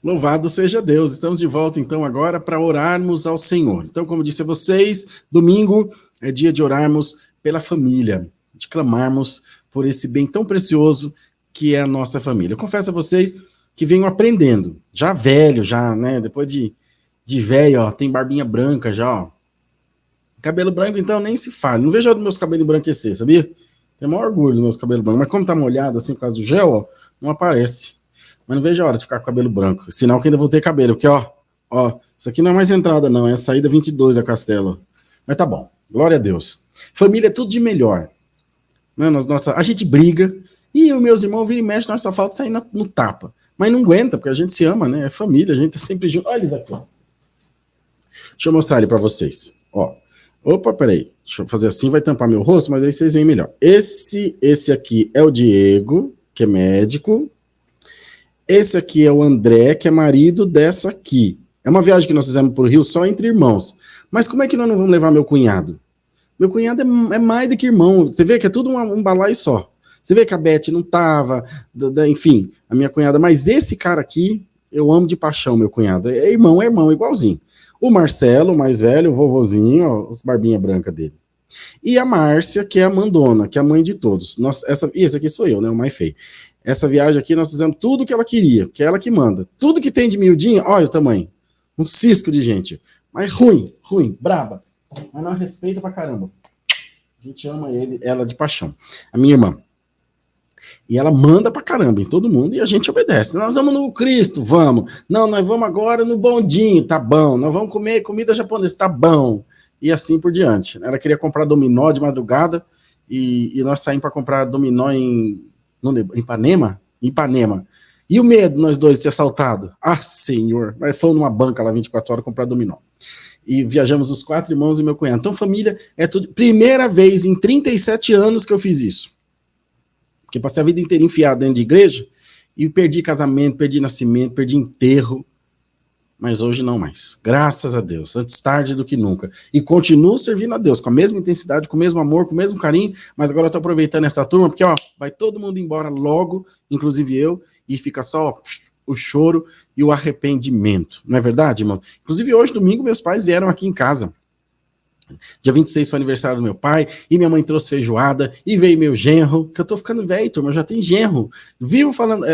Louvado seja Deus. Estamos de volta, então, agora para orarmos ao Senhor. Então, como disse a vocês, domingo é dia de orarmos pela família, de clamarmos por esse bem tão precioso que é a nossa família. Eu confesso a vocês que venho aprendendo, já velho, já, né, depois de velho, ó, tem barbinha branca já, ó. Cabelo branco, então, nem se fala. Não vejo os meus cabelos embranquecer, sabia? Tenho o maior orgulho dos meus cabelos brancos. Mas como tá molhado, assim, por causa do gel, ó, não aparece. Mas não vejo a hora de ficar com cabelo branco. Sinal que ainda vou ter cabelo, porque, ó, isso aqui não é mais entrada, não. É a saída 22 da Castelo. Mas tá bom. Glória a Deus. Família é tudo de melhor. Né? A gente briga. E os meus irmãos viram e mexem, nós só falta sair no tapa. Mas não aguenta, porque a gente se ama, né? É família, a gente tá sempre junto. Olha eles aqui, ó. Deixa eu mostrar ele pra vocês. Ó. Opa, peraí. Deixa eu fazer assim, vai tampar meu rosto, mas aí vocês veem melhor. Esse aqui é o Diego, que é médico. Esse aqui é o André, que é marido dessa aqui. É uma viagem que nós fizemos pro Rio só entre irmãos. Mas como é que nós não vamos levar meu cunhado? Meu cunhado é mais do que irmão. Você vê que é tudo um balaio só. Você vê que a Beth não tava, enfim, a minha cunhada. Mas esse cara aqui, eu amo de paixão, meu cunhado. É irmão, igualzinho. O Marcelo, o mais velho, o vovozinho, ó, os barbinha branca dele. E a Márcia, que é a mandona, que é a mãe de todos. Esse aqui sou eu, né, o mais feio. Essa viagem aqui nós fizemos tudo que ela queria, que é ela que manda. Tudo que tem de miudinho, olha o tamanho. Um cisco de gente. Mas ruim, braba. Mas não respeita pra caramba. A gente ama ela de paixão. A minha irmã. E ela manda pra caramba em todo mundo e a gente obedece. Nós vamos no Cristo, vamos. Não, nós vamos agora no bondinho, tá bom. Nós vamos comer comida japonesa, tá bom. E assim por diante. Ela queria comprar dominó de madrugada e nós saímos para comprar dominó em Ipanema? Ipanema. E o medo, nós dois, de ser assaltado? Ah, senhor. Nós fomos numa banca lá 24 horas comprar dominó. E viajamos os 4 irmãos e meu cunhado. Então, família é tudo. Primeira vez em 37 anos que eu fiz isso. Porque passei a vida inteira enfiado dentro de igreja e perdi casamento, perdi nascimento, perdi enterro. Mas hoje não mais. Graças a Deus. Antes tarde do que nunca. E continuo servindo a Deus com a mesma intensidade, com o mesmo amor, com o mesmo carinho. Mas agora eu tô aproveitando essa turma, porque ó, vai todo mundo embora logo, inclusive eu, e fica só ó, o choro e o arrependimento. Não é verdade, irmão? Inclusive hoje, domingo, meus pais vieram aqui em casa. Dia 26 foi aniversário do meu pai, e minha mãe trouxe feijoada, e veio meu genro, que eu tô ficando velho, turma, eu já tenho genro. Vivo falando...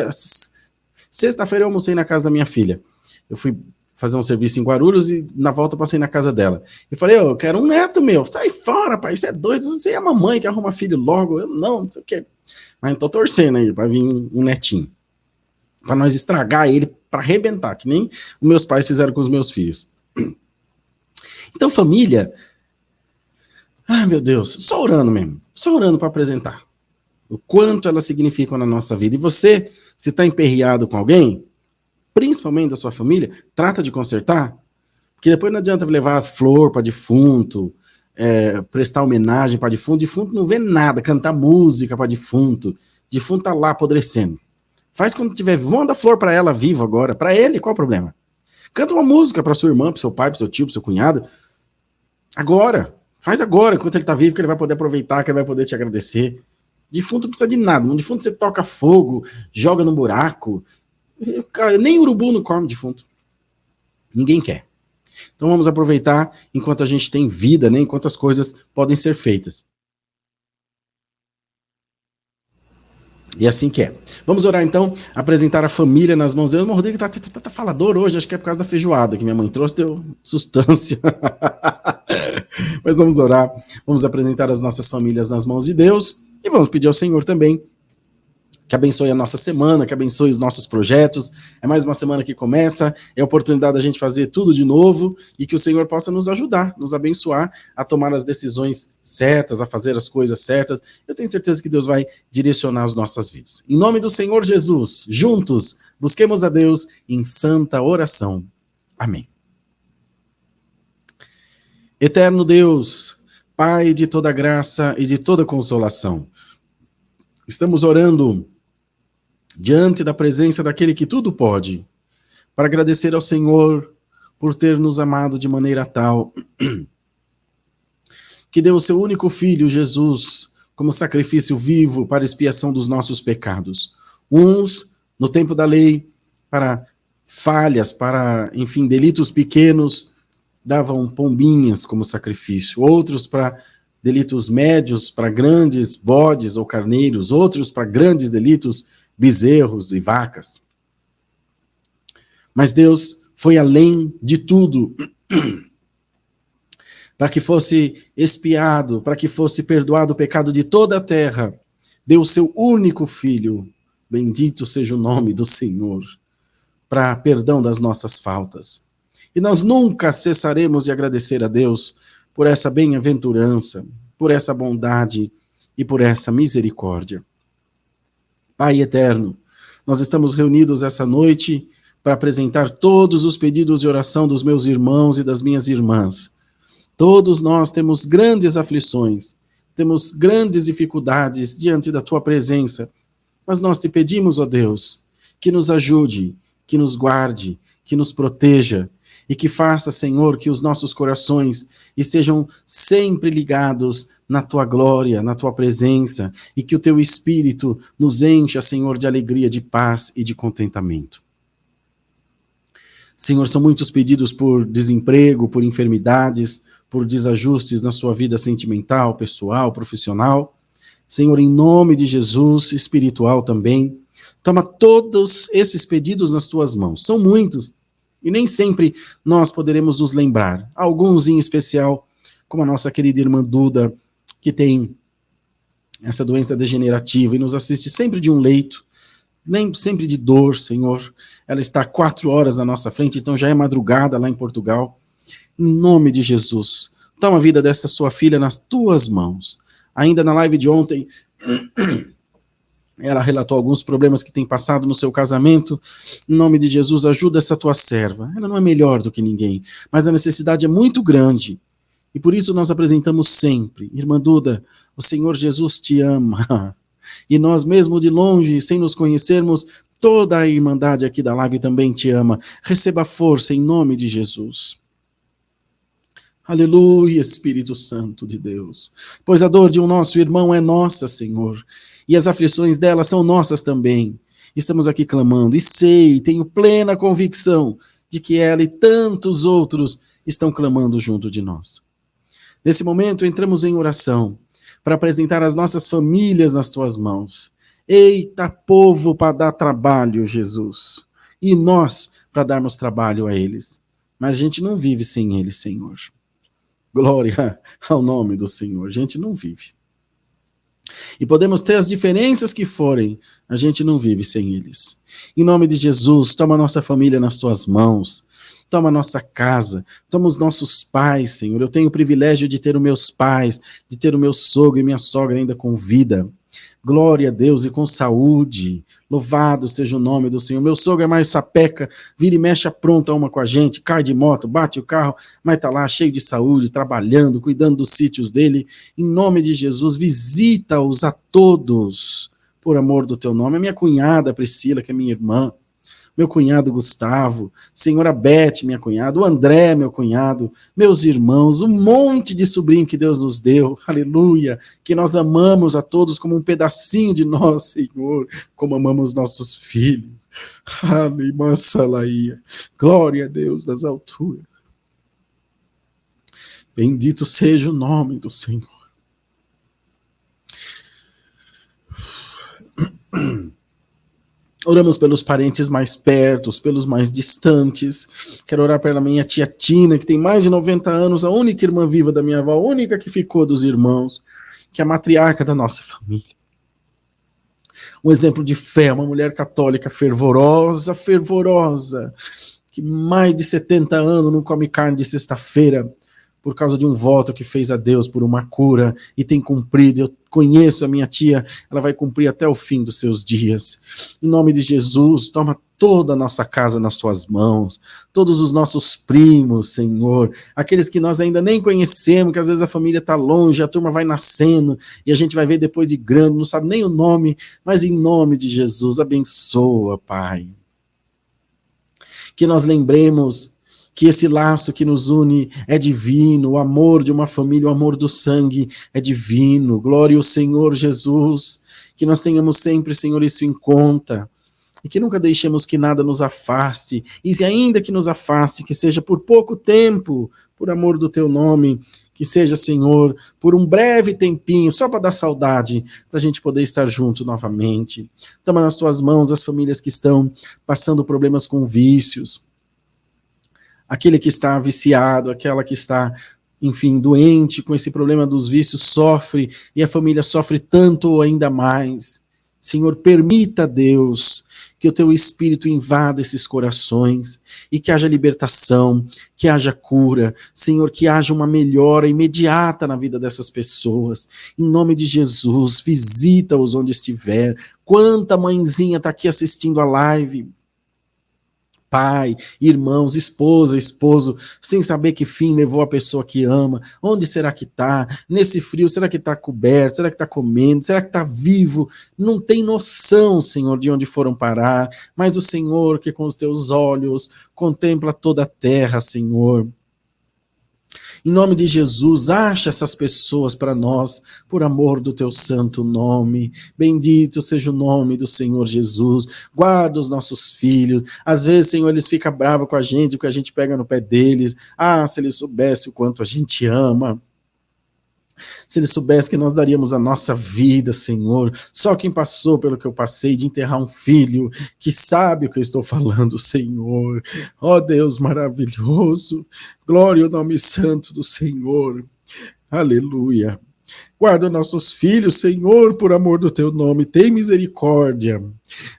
Sexta-feira eu almocei na casa da minha filha. Eu fui fazer um serviço em Guarulhos e na volta eu passei na casa dela. E falei, eu quero um neto meu. Sai fora, pai, isso é doido. Você é a mamãe que arruma filho logo. Eu não sei o quê. Mas eu tô torcendo aí pra vir um netinho. Pra nós estragar ele, pra arrebentar, que nem os meus pais fizeram com os meus filhos. Então, família... Ai, meu Deus, só orando mesmo. Só orando pra apresentar. O quanto elas significam na nossa vida. E você, se tá emperreado com alguém... principalmente da sua família, trata de consertar, porque depois não adianta levar flor para defunto, prestar homenagem para defunto não vê nada, cantar música para defunto tá lá apodrecendo. Faz quando tiver, manda flor para ela viva agora, para ele, qual o problema? Canta uma música para sua irmã, para seu pai, para seu tio, para seu cunhado, agora, faz agora, enquanto ele tá vivo, que ele vai poder aproveitar, que ele vai poder te agradecer. Defunto não precisa de nada, um defunto você toca fogo, joga no buraco. Nem urubu não come defunto. Ninguém quer. Então vamos aproveitar enquanto a gente tem vida, né? Enquanto as coisas podem ser feitas. E assim que é. Vamos orar então, apresentar a família nas mãos dele. O Rodrigo tá falador hoje, acho que é por causa da feijoada que minha mãe trouxe, deu sustância. Mas vamos orar, vamos apresentar as nossas famílias nas mãos de Deus e vamos pedir ao Senhor também que abençoe a nossa semana, que abençoe os nossos projetos. É mais uma semana que começa, é a oportunidade da gente fazer tudo de novo e que o Senhor possa nos ajudar, nos abençoar a tomar as decisões certas, a fazer as coisas certas. Eu tenho certeza que Deus vai direcionar as nossas vidas. Em nome do Senhor Jesus, juntos, busquemos a Deus em santa oração. Amém. Eterno Deus, Pai de toda graça e de toda consolação, estamos orando diante da presença daquele que tudo pode, para agradecer ao Senhor por ter nos amado de maneira tal que deu o seu único filho, Jesus, como sacrifício vivo para expiação dos nossos pecados. Uns no tempo da lei, para falhas, para, enfim, delitos pequenos, davam pombinhas como sacrifício, outros para delitos médios, para grandes bodes ou carneiros, outros para grandes delitos, bezerros e vacas. Mas Deus foi além de tudo, para que fosse expiado, para que fosse perdoado o pecado de toda a terra, deu o seu único filho, bendito seja o nome do Senhor, para perdão das nossas faltas. E nós nunca cessaremos de agradecer a Deus por essa bem-aventurança, por essa bondade e por essa misericórdia. Pai eterno, nós estamos reunidos essa noite para apresentar todos os pedidos de oração dos meus irmãos e das minhas irmãs. Todos nós temos grandes aflições, temos grandes dificuldades diante da tua presença, mas nós te pedimos, ó Deus, que nos ajude, que nos guarde, que nos proteja e que faça, Senhor, que os nossos corações estejam sempre ligados na tua glória, na tua presença e que o teu Espírito nos encha, Senhor, de alegria, de paz e de contentamento. Senhor, são muitos pedidos por desemprego, por enfermidades, por desajustes na sua vida sentimental, pessoal, profissional. Senhor, em nome de Jesus, espiritual também, toma todos esses pedidos nas tuas mãos. São muitos, e nem sempre nós poderemos nos lembrar. Alguns em especial, como a nossa querida irmã Duda, que tem essa doença degenerativa e nos assiste sempre de um leito, sempre de dor, Senhor. Ela está 4 horas na nossa frente, então já é madrugada lá em Portugal. Em nome de Jesus, toma a vida dessa sua filha nas tuas mãos. Ainda na live de ontem, ela relatou alguns problemas que tem passado no seu casamento. Em nome de Jesus, ajuda essa tua serva. Ela não é melhor do que ninguém, mas a necessidade é muito grande. E por isso nós apresentamos sempre. Irmã Duda, o Senhor Jesus te ama. E nós mesmo de longe, sem nos conhecermos, toda a irmandade aqui da live também te ama. Receba força em nome de Jesus. Aleluia, Espírito Santo de Deus. Pois a dor de um nosso irmão é nossa, Senhor. E as aflições dela são nossas também. Estamos aqui clamando e sei, tenho plena convicção de que ela e tantos outros estão clamando junto de nós. Nesse momento, entramos em oração para apresentar as nossas famílias nas tuas mãos. Eita, povo para dar trabalho, Jesus. E nós para darmos trabalho a eles. Mas a gente não vive sem eles, Senhor. Glória ao nome do Senhor. A gente não vive. E podemos ter as diferenças que forem, a gente não vive sem eles. Em nome de Jesus, toma a nossa família nas tuas mãos. Toma a nossa casa, toma os nossos pais, Senhor. Eu tenho o privilégio de ter os meus pais, de ter o meu sogro e minha sogra ainda com vida. Glória a Deus e com saúde. Louvado seja o nome do Senhor. Meu sogro é mais sapeca, vira e mexe, apronta uma com a gente, cai de moto, bate o carro, mas tá lá cheio de saúde, trabalhando, cuidando dos sítios dele. Em nome de Jesus, visita-os a todos, por amor do teu nome. A minha cunhada Priscila, que é minha irmã, meu cunhado Gustavo, senhora Beth, minha cunhada, o André, meu cunhado, meus irmãos, um monte de sobrinho que Deus nos deu, aleluia, que nós amamos a todos como um pedacinho de nós, Senhor, como amamos nossos filhos. Aleluia, glória a Deus das alturas. Bendito seja o nome do Senhor. Oramos pelos parentes mais pertos, pelos mais distantes. Quero orar pela minha tia Tina, que tem mais de 90 anos, a única irmã viva da minha avó, a única que ficou dos irmãos, que é a matriarca da nossa família. Um exemplo de fé, uma mulher católica fervorosa, que mais de 70 anos não come carne de sexta-feira, por causa de um voto que fez a Deus por uma cura, e tem cumprido. Eu conheço a minha tia, ela vai cumprir até o fim dos seus dias. Em nome de Jesus, toma toda a nossa casa nas tuas mãos, todos os nossos primos, Senhor, aqueles que nós ainda nem conhecemos, que às vezes a família está longe, a turma vai nascendo, e a gente vai ver depois de grande, não sabe nem o nome, mas em nome de Jesus, abençoa, Pai. Que nós lembremos que esse laço que nos une é divino, o amor de uma família, o amor do sangue é divino. Glória ao Senhor Jesus, que nós tenhamos sempre, Senhor, isso em conta. e que nunca deixemos que nada nos afaste, e se ainda que nos afaste, que seja por pouco tempo, por amor do teu nome, que seja, Senhor, por um breve tempinho, só para dar saudade, para a gente poder estar junto novamente. Toma nas tuas mãos as famílias que estão passando problemas com vícios, aquele que está viciado, aquela que está, enfim, doente com esse problema dos vícios, sofre, e a família sofre tanto ou ainda mais. Senhor, permita, Deus, que o teu Espírito invada esses corações e que haja libertação, que haja cura. Senhor, que haja uma melhora imediata na vida dessas pessoas. Em nome de Jesus, visita-os onde estiver. Quanta mãezinha está aqui assistindo a live, pai, irmãos, esposa, esposo, sem saber que fim levou a pessoa que ama. Onde será que está? Nesse frio, será que está coberto? Será que está comendo? Será que está vivo? Não tem noção, Senhor, de onde foram parar, mas o Senhor que com os teus olhos contempla toda a terra, Senhor. Em nome de Jesus, acha essas pessoas para nós, por amor do teu santo nome. Bendito seja o nome do Senhor Jesus. Guarda os nossos filhos. Às vezes, Senhor, eles ficam bravos com a gente, porque a gente pega no pé deles. Ah, se eles soubessem o quanto a gente ama. Se eles soubessem que nós daríamos a nossa vida, Senhor. Só quem passou pelo que eu passei de enterrar um filho, que sabe o que eu estou falando, Senhor. Ó Deus maravilhoso, glória ao nome santo do Senhor. Aleluia. Guarda nossos filhos, Senhor, por amor do teu nome, tem misericórdia.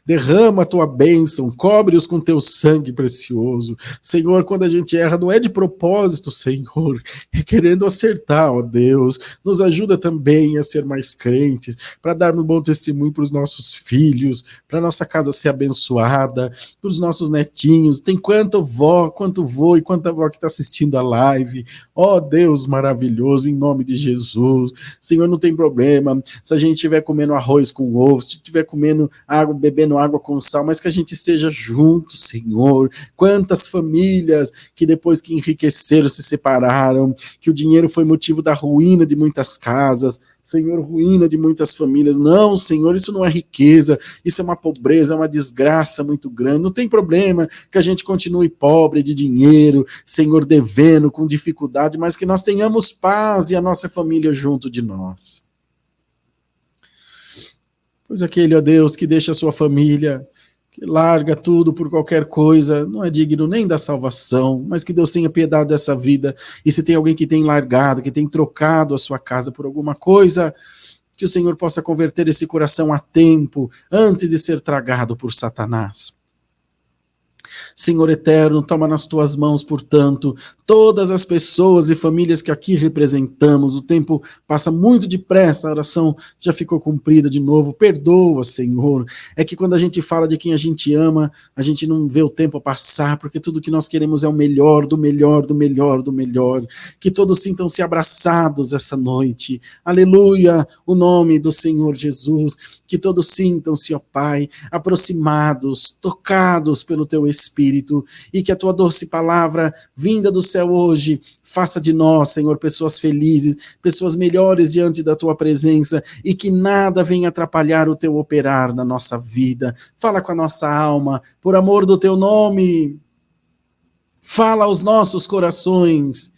Derrama a tua bênção, cobre-os com teu sangue precioso. Senhor, quando a gente erra, não é de propósito, Senhor, é querendo acertar, ó Deus. Nos ajuda também a ser mais crentes, para dar um bom testemunho para os nossos filhos, para nossa casa ser abençoada, para os nossos netinhos. Tem quanto vô e quanta avó que está assistindo a live. Ó Deus maravilhoso, em nome de Jesus. Senhor, não tem problema se a gente estiver comendo arroz com ovo, se estiver comendo água, bebendo água com sal, mas que a gente esteja junto, Senhor. Quantas famílias que depois que enriqueceram se separaram, que o dinheiro foi motivo da ruína de muitas casas, Senhor, ruína de muitas famílias. Não, Senhor, isso não é riqueza, isso é uma pobreza, é uma desgraça muito grande. Não tem problema que a gente continue pobre de dinheiro, Senhor, devendo, com dificuldade, mas que nós tenhamos paz e a nossa família junto de nós. Pois aquele, ó Deus, que deixa a sua família, que larga tudo por qualquer coisa, não é digno nem da salvação, mas que Deus tenha piedade dessa vida. E se tem alguém que tem largado, que tem trocado a sua casa por alguma coisa, que o Senhor possa converter esse coração a tempo, antes de ser tragado por Satanás. Senhor eterno, toma nas tuas mãos, portanto, todas as pessoas e famílias que aqui representamos. O tempo passa muito depressa, a oração já ficou cumprida de novo. Perdoa, Senhor. É que quando a gente fala de quem a gente ama, a gente não vê o tempo passar, porque tudo que nós queremos é o melhor, do melhor, do melhor, do melhor. Que todos sintam-se abraçados essa noite. Aleluia, o nome do Senhor Jesus. Que todos sintam-se, ó Pai, aproximados, tocados pelo teu Espírito, e que a tua doce palavra, vinda do céu hoje, faça de nós, Senhor, pessoas felizes, pessoas melhores diante da tua presença, e que nada venha atrapalhar o teu operar na nossa vida. Fala com a nossa alma, por amor do teu nome. Fala aos nossos corações,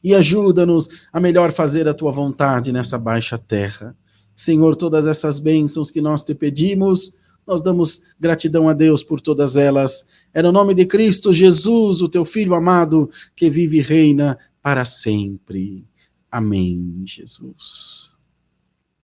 e ajuda-nos a melhor fazer a tua vontade nessa baixa terra. Senhor, todas essas bênçãos que nós te pedimos, nós damos gratidão a Deus por todas elas. É no nome de Cristo Jesus, o teu Filho amado, que vive e reina para sempre. Amém, Jesus.